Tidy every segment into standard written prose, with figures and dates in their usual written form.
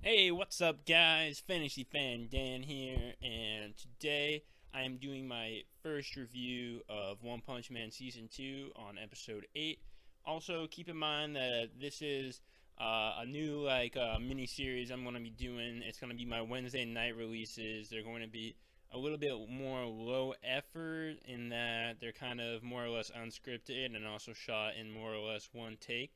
Hey, what's up, guys? Fantasy Fan Dan here, and today I am doing my first review of One Punch Man Season 2 on Episode 8. Also, keep in mind that this is a new, mini series I'm going to be doing. It's going to be my Wednesday night releases. They're going to be a little bit more low effort in that they're kind of more or less unscripted and also shot in more or less one take.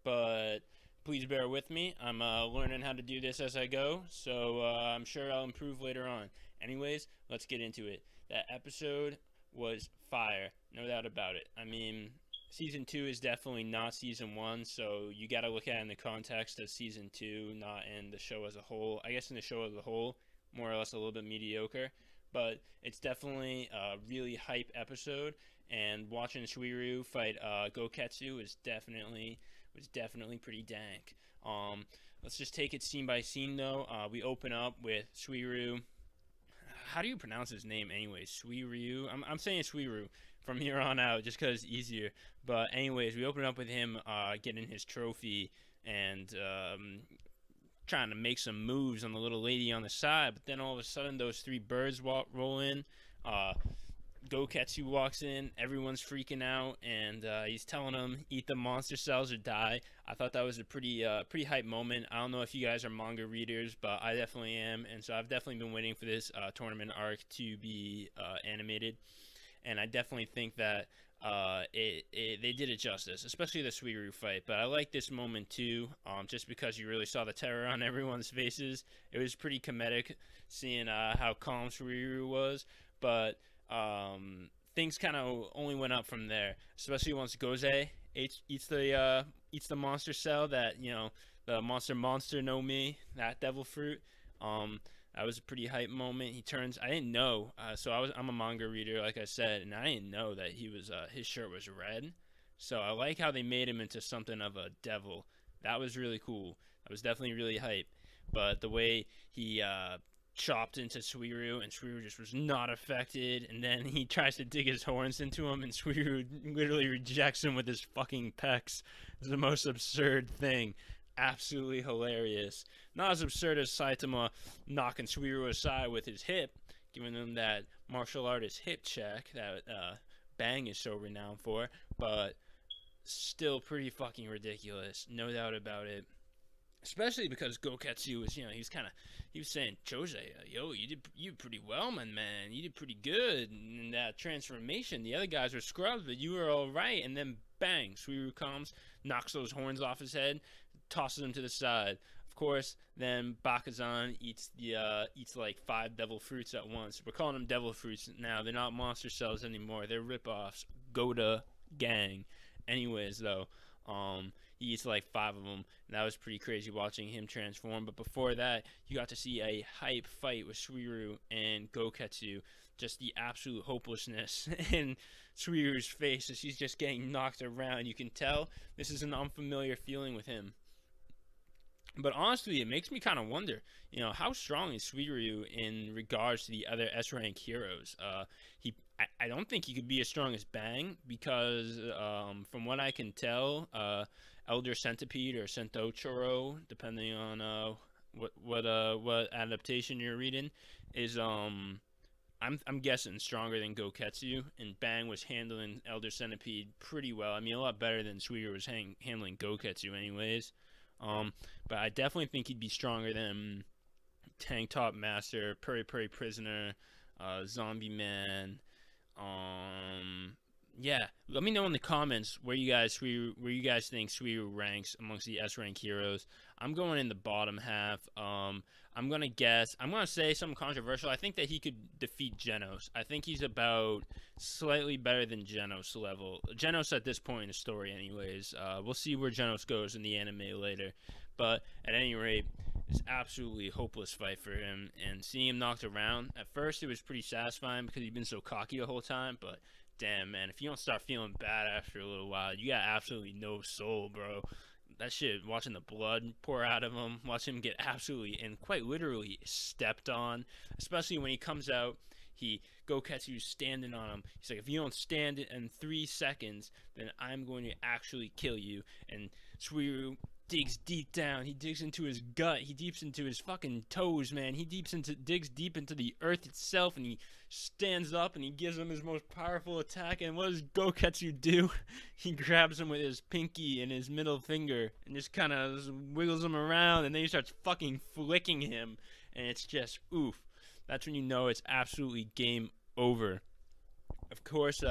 But please bear with me. I'm learning how to do this as I go, so I'm sure I'll improve later on. Anyways, let's get into it. That episode was fire, no doubt about it. I mean, season 2 is definitely not season 1, so you got to look at it in the context of season 2, not in the show as a whole. I guess in the show as a whole, more or less a little bit mediocre, but it's definitely a really hype episode. And watching Suiru fight Goketsu was definitely pretty dank. Let's just take it scene by scene though. We open up with Suiru. How do you pronounce his name anyway? Suiru. I'm saying Suiru from here on out just because it's easier. But anyways, we open up with him getting his trophy and trying to make some moves on the little lady on the side. But then all of a sudden, those three birds roll in. Goketsu walks in, everyone's freaking out, and he's telling them eat the monster cells or die. I thought that was a pretty hype moment. I don't know if you guys are manga readers, but I definitely am, and so I've definitely been waiting for this tournament arc to be animated, and I definitely think that they did it justice, especially the Suiru fight. But I like this moment too, just because you really saw the terror on everyone's faces. It was pretty comedic seeing how calm Suiru was, but things kind of only went up from there, especially once Goze eats the monster cell that the monster no mi, that devil fruit. That was a pretty hype moment. He turns. I didn't know. I'm a manga reader, like I said, and I didn't know that his shirt was red. So I like how they made him into something of a devil. That was really cool. That was definitely really hype. But the way he chopped into Suiru, and Suiru just was not affected. And then he tries to dig his horns into him, and Suiru literally rejects him with his fucking pecs. It's the most absurd thing. Absolutely hilarious. Not as absurd as Saitama knocking Suiru aside with his hip, giving him that martial artist hip check that Bang is so renowned for, but still pretty fucking ridiculous. No doubt about it. Especially because Goketsu was, he was saying, Jose, yo, you did pretty well, man. You did pretty good in that transformation. The other guys were scrubs, but you were all right. And then bang, Suiru comes, knocks those horns off his head, tosses him to the side. Of course, then Bakazan eats like 5 devil fruits at once. We're calling them devil fruits now. They're not monster cells anymore. They're ripoffs. Goda gang. Anyways, though, he eats like 5 of them. And that was pretty crazy watching him transform. But before that, you got to see a hype fight with Suiru and Goketsu. Just the absolute hopelessness in Suiru's face as she's just getting knocked around. You can tell this is an unfamiliar feeling with him. But honestly, it makes me kind of wonder, how strong is Suiru in regards to the other S rank heroes? I don't think he could be as strong as Bang because, from what I can tell, Elder Centipede or Sentochoro, depending on what adaptation you're reading, is I'm guessing stronger than Goketsu, and Bang was handling Elder Centipede pretty well. I mean, a lot better than Suiru was handling Goketsu, anyways. But I definitely think he'd be stronger than Tank Top Master, Puri Puri Prisoner, Zombie Man. Yeah, let me know in the comments where you guys think Suiru ranks amongst the S rank heroes. I'm going in the bottom half. I'm gonna say something controversial. I think that he could defeat Genos. I think he's about slightly better than Genos level. Genos at this point in the story, anyways. We'll see where Genos goes in the anime later. But at any rate, it's absolutely a hopeless fight for him. And seeing him knocked around, at first it was pretty satisfying because he'd been so cocky the whole time. But damn, man, if you don't start feeling bad after a little while, you got absolutely no soul, bro. That shit, watching the blood pour out of him, watching him get absolutely and quite literally stepped on, especially when he comes out, Goketsu's standing on him. He's like, if you don't stand it in 3 seconds, then I'm going to actually kill you. And Suiru digs deep down. He digs into his gut. He digs into his fucking toes, man. He digs deep into the earth itself, and he stands up and he gives him his most powerful attack. And what does Goketsu do? He grabs him with his pinky and his middle finger and just kind of wiggles him around, and then he starts fucking flicking him, and it's just oof. That's when you know it's absolutely game over. Of course,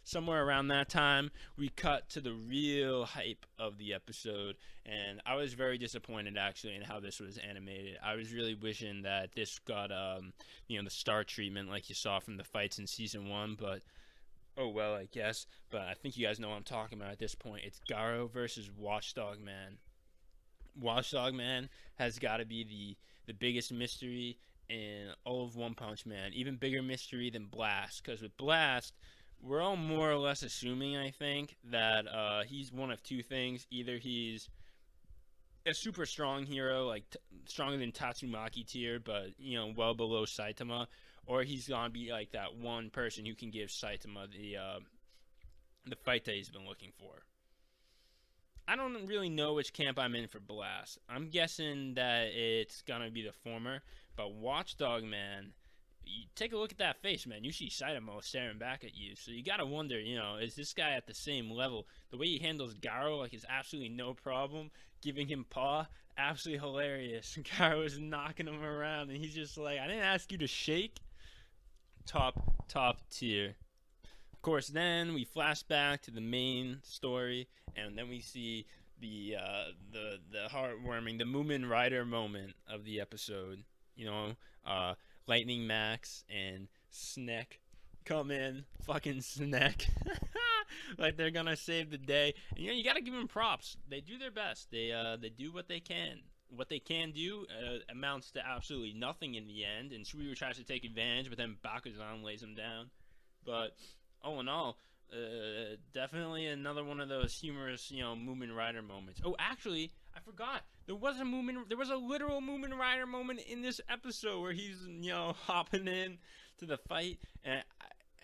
somewhere around that time, we cut to the real hype of the episode, and I was very disappointed, actually, in how this was animated. I was really wishing that this got, the star treatment like you saw from the fights in Season 1, but, oh well, I guess. But I think you guys know what I'm talking about at this point. It's Garo versus Watchdog Man. Watchdog Man has got to be the biggest mystery in all of One Punch Man. Even bigger mystery than Blast, because with Blast, we're all more or less assuming, I think, that he's one of two things. Either he's a super strong hero, like stronger than Tatsumaki tier, but well below Saitama, or he's gonna be like that one person who can give Saitama the fight that he's been looking for. I don't really know which camp I'm in for Blast. I'm guessing that it's gonna be the former. But Watchdog Man, you take a look at that face, man. You see Saitama staring back at you. So you gotta wonder, is this guy at the same level? The way he handles Garo, like, is absolutely no problem. Giving him paw, absolutely hilarious. Garo is knocking him around, and he's just like, I didn't ask you to shake. Top tier. Of course, then we flash back to the main story, and then we see the heartwarming, the Moomin Rider moment of the episode. Lightning Max and Sneck come in, fucking Sneck, like they're gonna save the day. And you gotta give them props. They do their best. They do what they can. What they can do amounts to absolutely nothing in the end. And Suiru tries to take advantage, but then Bakuzan lays him down. But all in all, definitely another one of those humorous, Moomin Rider moments. Oh, actually, I forgot. There was a literal Moomin Rider moment in this episode where he's, hopping in to the fight. And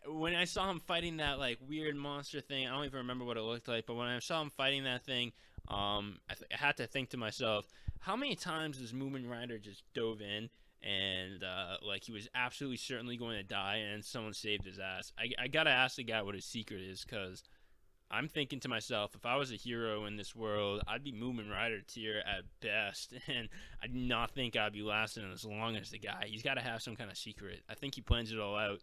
when I saw him fighting that, like, weird monster thing, I don't even remember what it looked like, but when I saw him fighting that thing, I had to think to myself, how many times has Moomin Rider just dove in and like he was absolutely certainly going to die, and someone saved his ass? I gotta ask the guy what his secret is, because I'm thinking to myself, if I was a hero in this world, I'd be Moomin Rider tier at best, and I do not think I'd be lasting as long as the guy. He's got to have some kind of secret. I think he plans it all out,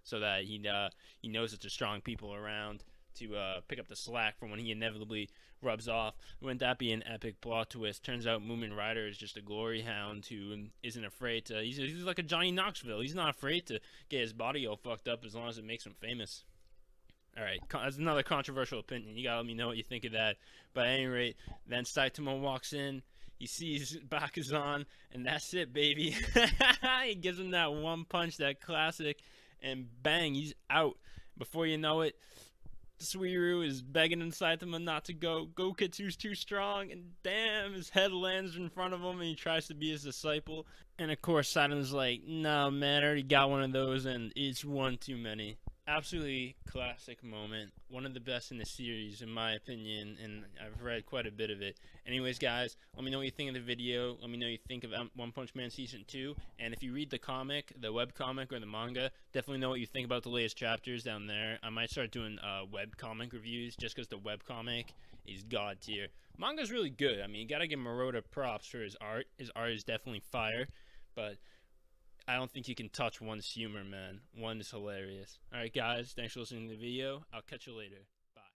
so that he knows that there's strong people around to pick up the slack for when he inevitably rubs off. Wouldn't that be an epic plot twist? Turns out Moomin Rider is just a glory hound who isn't afraid to. He's like a Johnny Knoxville. He's not afraid to get his body all fucked up as long as it makes him famous. All right, that's another controversial opinion. You gotta let me know what you think of that. But at any rate, then Saitama walks in. He sees Bakuzan, and that's it, baby. He gives him that one punch, that classic, and bang, he's out. Before you know it, Suiru is begging Saitama not to go. Goketsu's too strong, and damn, his head lands in front of him, and he tries to be his disciple. And of course, Saitama's like, no, man, I already got one of those, and it's one too many. Absolutely classic moment. One of the best in the series, in my opinion, and I've read quite a bit of it. Anyways, guys, let me know what you think of the video. Let me know what you think of One Punch Man Season 2. And if you read the comic, the webcomic or the manga, definitely know what you think about the latest chapters down there. I might start doing webcomic reviews just because the webcomic is god tier. Manga's really good. I mean, you got to give Murata props for his art. His art is definitely fire, but I don't think you can touch One's humor, man. One is hilarious. Alright, guys, thanks for listening to the video. I'll catch you later.